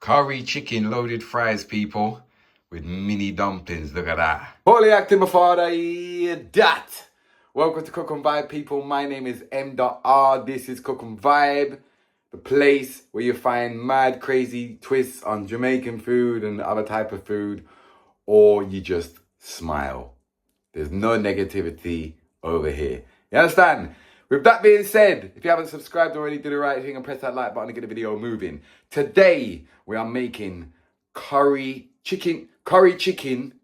Curry chicken loaded fries, people, with mini dumplings. Look at that. Holy acting my father, that. Welcome to Cook and Vibe, people. My name is M.R. This is Cook and Vibe, the place where you find mad, crazy twists on Jamaican food and other type of food, or you just smile. There's no negativity over here. You understand? With that being said, if you haven't subscribed already, do the right thing and press that like button to get the video moving. Today, we are making curry chicken.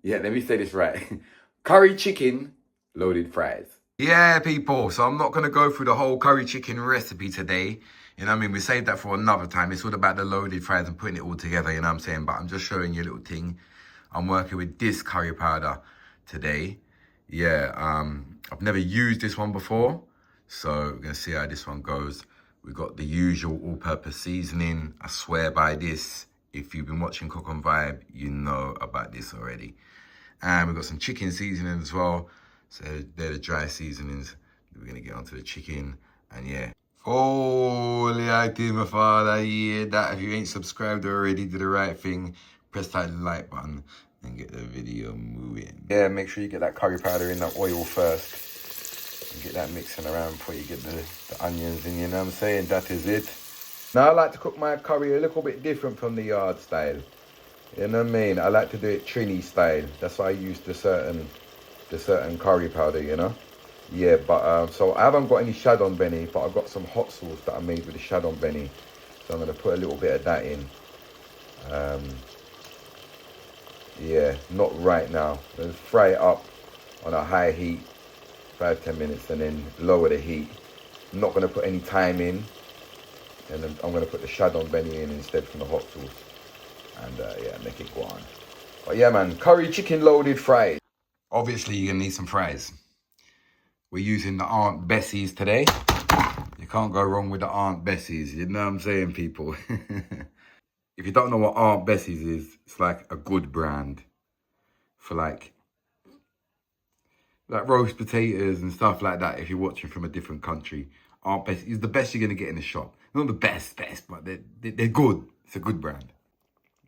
Yeah, let me say this right. Curry chicken loaded fries. Yeah, people. So I'm not going to go through the whole curry chicken recipe today. You know what I mean? We saved that for another time. It's all about the loaded fries and putting it all together, you know what I'm saying? But I'm just showing you a little thing. I'm working with this curry powder today. Yeah, I've never used this one before. So we're going to see how this one goes. We've got the usual all-purpose seasoning. I swear by this. If you've been watching Cook and Vibe, you know about this already. And we've got some chicken seasoning as well. So they're the dry seasonings. We're going to get onto the chicken. And yeah. Holy acting, my father. Yeah, that. If you ain't subscribed already, do the right thing. Press that like button and get the video moving. Yeah, make sure you get that curry powder in the oil first. And get that mixing around before you get the onions in, you know what I'm saying? That is it. Now I like to cook my curry a little bit different from the yard style. You know what I mean? I like to do it Trini style. That's why I use the certain curry powder, you know? Yeah, but so I haven't got any shadon benny, but I've got some hot sauce that I made with the shadon benny. So I'm gonna put a little bit of that in. Yeah, not right now. Let's fry it up on a high heat, 5-10 minutes, and then lower the heat. I'm not gonna put any thyme in, and then I'm gonna put the shadon benny in instead from the hot sauce. And yeah, make it go on. But yeah, man, curry chicken loaded fries. Obviously, you're gonna need some fries. We're using the Aunt Bessie's today. You can't go wrong with the Aunt Bessie's. You know what I'm saying, people? If you don't know what Aunt Bessie's is, it's like a good brand for like roast potatoes and stuff like that. If you're watching from a different country, Aunt Bessie is the best you're gonna get in the shop. Not the best, but they're good. It's a good brand.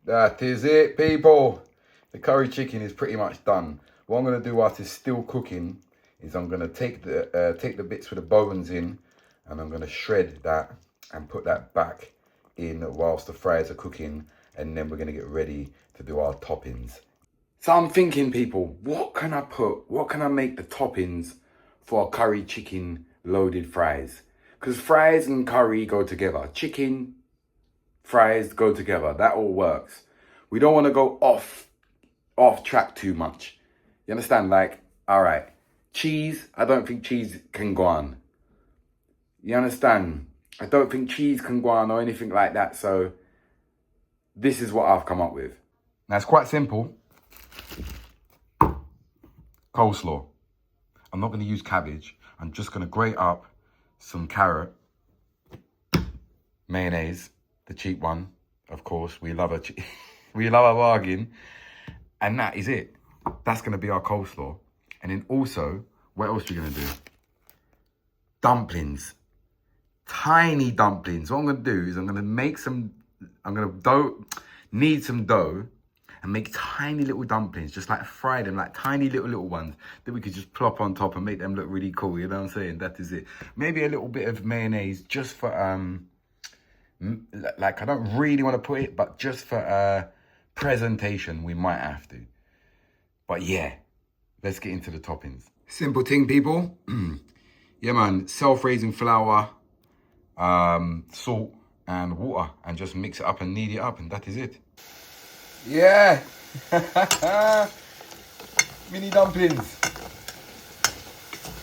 That is it, people. The curry chicken is pretty much done. What I'm gonna do whilst it's still cooking is I'm gonna take the bits with the bones in, and I'm gonna shred that and put that back in whilst the fries are cooking, and then we're gonna get ready to do our toppings. So I'm thinking, people, what can I make the toppings for curry chicken loaded fries? Because fries and curry go together. Chicken, fries go together. That all works. We don't want to go off track too much. You understand? Like, all right, cheese, I don't think cheese can go on. You understand? I don't think cheese can go on or anything like that. So this is what I've come up with. Now, it's quite simple. Coleslaw. I'm not going to use cabbage. I'm just going to grate up some carrot, mayonnaise, the cheap one, of course. We love a bargain, and that is it. That's going to be our coleslaw. And then also, what else are we going to do? Dumplings. Tiny dumplings. What I'm going to do is I'm going to knead some dough and make tiny little dumplings, just like fry them, like tiny little ones that we could just plop on top and make them look really cool. You know what I'm saying? That is it. Maybe a little bit of mayonnaise just for, like I don't really want to put it, but just for presentation, we might have to. But yeah, let's get into the toppings. Simple thing, people. Yeah, man, self-raising flour, salt and water, and just mix it up and knead it up, and that is it. Yeah. Mini dumplings.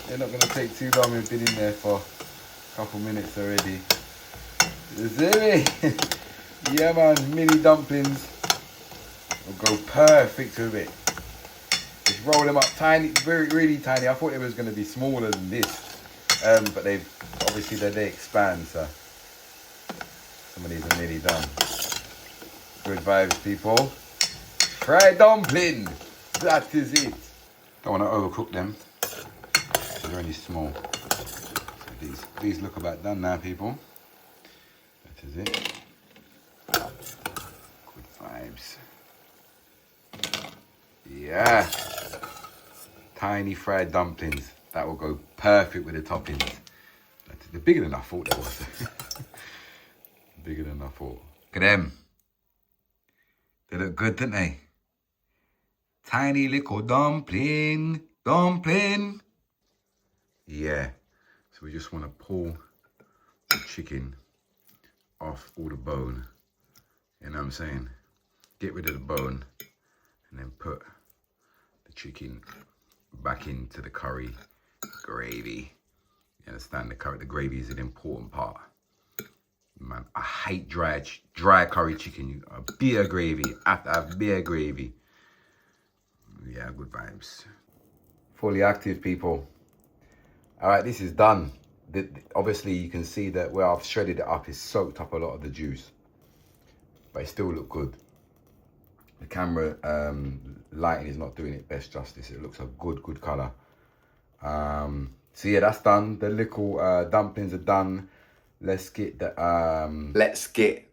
They're not going to take too long. We've been in there for a couple minutes already. You see me? Yeah, man, mini dumplings will go perfect with it. Just roll them up tiny, really tiny. I thought it was going to be smaller than this. But they expand, so some of these are nearly done. Good vibes, people. Fried dumpling. That is it. Don't want to overcook them. They're only small. So these look about done now, people. That is it. vibes. Yeah. Tiny fried dumplings. That will go perfect with the toppings. They're bigger than I thought they was. Bigger than I thought. Look at them. They look good, don't they? Tiny little dumpling. Dumpling. Yeah. So we just want to pull the chicken off all the bone. You know what I'm saying? Get rid of the bone and then put the chicken back into the curry gravy. You understand? The gravy is an important part. Man, I hate dry curry chicken. A beer gravy. I have to have beer gravy. Yeah, good vibes. Fully active, people. All right, this is done. Obviously, you can see that where I've shredded it up, it's soaked up a lot of the juice. But it still look good. The camera lighting is not doing it best justice. It looks a good color. So yeah, that's done. The little dumplings are done. Let's get the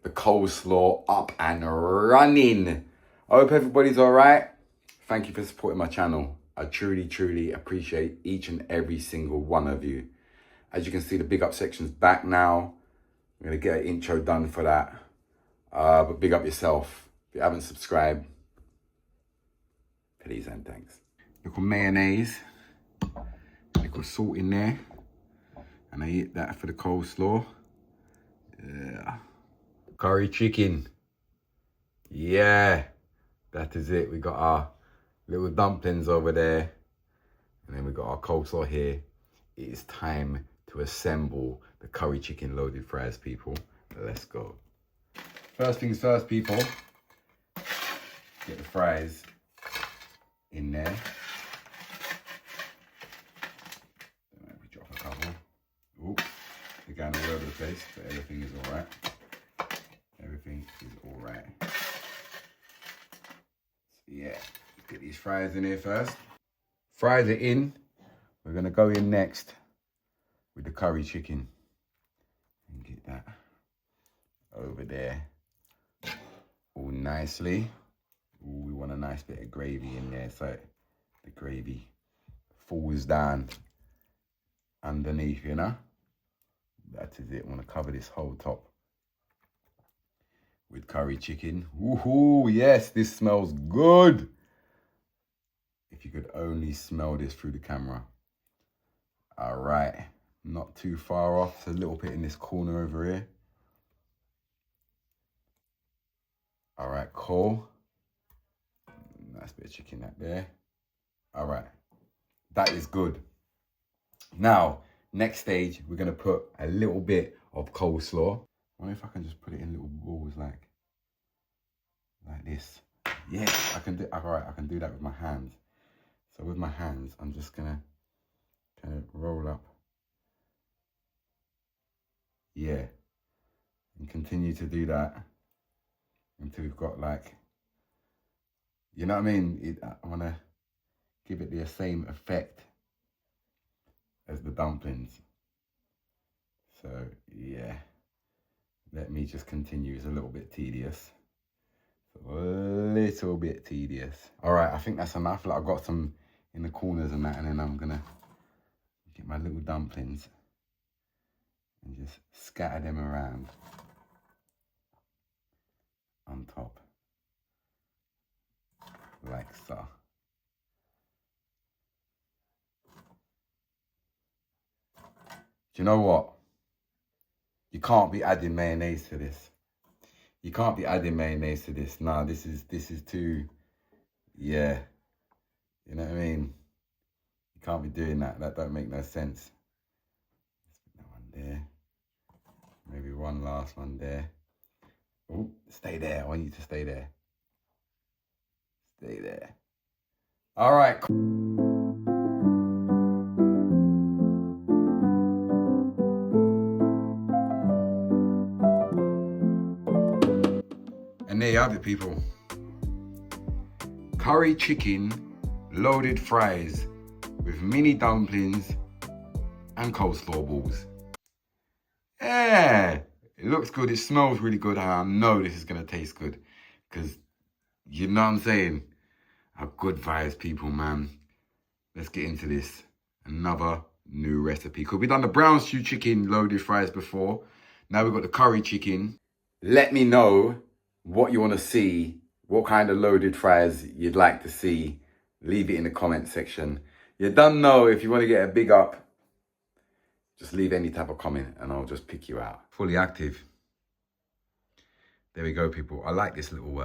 coleslaw up and running. I hope everybody's all right. Thank you for supporting my channel. I truly appreciate each and every single one of you. As you can see, the big up section's back now. I'm gonna get an intro done for that. But big up yourself. If you haven't subscribed, please and thanks. Little mayonnaise, little salt in there, and I eat that for the coleslaw. Yeah. Curry chicken. Yeah, that is it. We got our little dumplings over there, and then we got our coleslaw here. It is time to assemble the curry chicken loaded fries, people. Let's go. First things first, people. Get the fries in there. Maybe drop a couple. Ooh, they're going all over the place, but everything is all right. Everything is all right. So yeah, get these fries in here first. Fries are in. We're gonna go in next with the curry chicken and get that over there all nicely. Ooh, we want a nice bit of gravy in there so the gravy falls down underneath, you know. That is it. I want to cover this whole top with curry chicken. Woohoo! Yes, this smells good. If you could only smell this through the camera. All right, not too far off. It's a little bit in this corner over here. All right, cool. Nice bit of chicken out there. All right, that is good. Now, next stage, we're gonna put a little bit of coleslaw. I wonder if I can just put it in little balls like this. Yes, I can do. All right, I can do that with my hands. So with my hands, I'm just gonna kind of roll up. Yeah, and continue to do that until we've got like, you know what I mean? I want to give it the same effect as the dumplings. So yeah, let me just continue. It's a little bit tedious. A little bit tedious. All right, I think that's enough. Like I've got some in the corners and that, and then I'm gonna get my little dumplings and just scatter them around on top, like so. Do you know what? You can't be adding mayonnaise to this. You can't be adding mayonnaise to this. Nah, this is too, yeah. You know what I mean? You can't be doing that. That don't make no sense. That one there. Maybe one last one there. Oh, stay there. I want you to stay there. Stay there. All right. And there you have it, people. Curry chicken, loaded fries with mini dumplings and coleslaw balls. Yeah, it looks good. It smells really good. And I know this is going to taste good because You know what I'm saying? A good vibes, people, man. Let's get into this. Another new recipe. Because we've done the brown stew chicken loaded fries before. Now we've got the curry chicken. Let me know what you want to see, what kind of loaded fries you'd like to see. Leave it in the comment section. You don't know, if you want to get a big up, just leave any type of comment and I'll just pick you out. Fully active. There we go, people. I like this little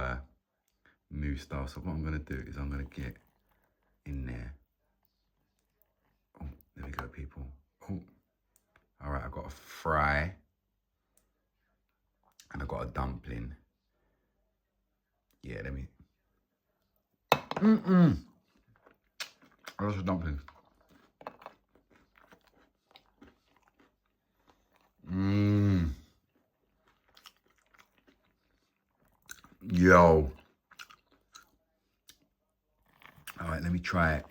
new style. So what I'm going to do is I'm going to get in there. Oh, there we go, people. Oh. All right, I've got a fry. And I've got a dumpling. Yeah, let me. I love the dumpling. Yo. All right, let me try it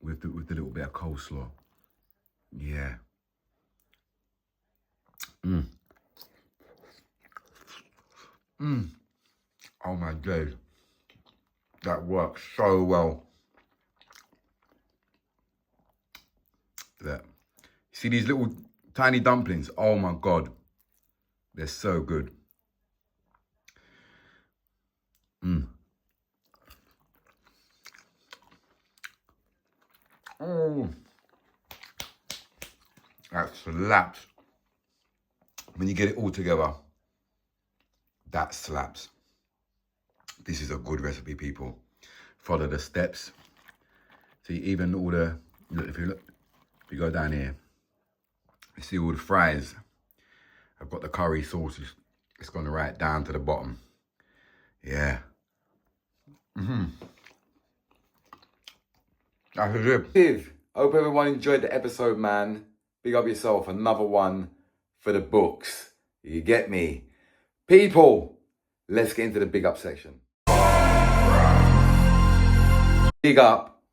with the little bit of coleslaw. Yeah. Oh my God. That works so well. That. See these little tiny dumplings? Oh my God. They're so good. Oh. That slaps. When you get it all together, that slaps. This is a good recipe, people. Follow the steps. See, even all the, look, if you go down here, you see all the fries. I've got the curry sauces. It's gone right down to the bottom. Yeah. That's good. Hope everyone enjoyed the episode, man. Big up yourself. Another one for the books. You get me? People, let's get into the big up section. Big up,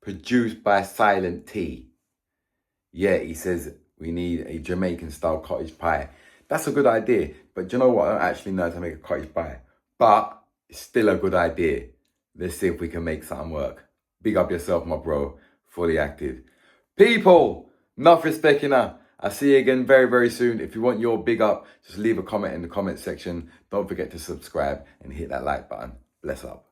produced by Silent T. Yeah, he says we need a Jamaican style cottage pie. That's a good idea. But do you know what? I don't actually know how to make a cottage pie. But it's still a good idea. Let's see if we can make something work. Big up yourself, my bro. Fully active. People, enough respect, I'll see you again very, very soon. If you want your big up, just leave a comment in the comment section. Don't forget to subscribe and hit that like button. Bless up.